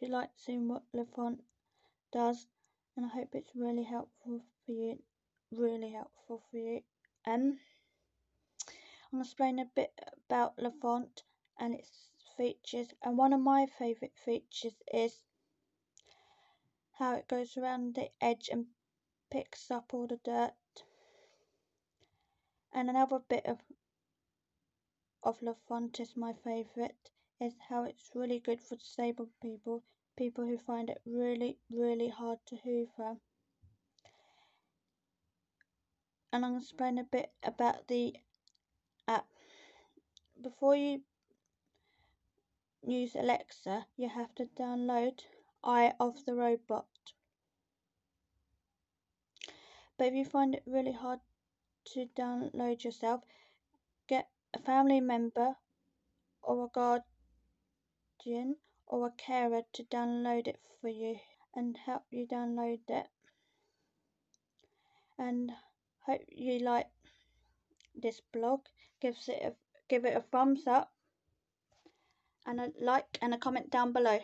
you like seeing what LaFont does, and I hope it's really helpful for you. I'm going to explain a bit about LaFont and its features, and one of my favourite features is how it goes around the edge and picks up all the dirt. And another bit of LaFont is my favourite, is how it's really good for disabled people who find it really hard to hoover. And I'm going to explain a bit about the app. Before you use Alexa, you have to download Eye of the Robot. But if you find it really hard to download yourself, get a family member or a guardian or a carer to download it for you and help you download it. And hope you like this blog. Give it a thumbs up and a like and a comment down below.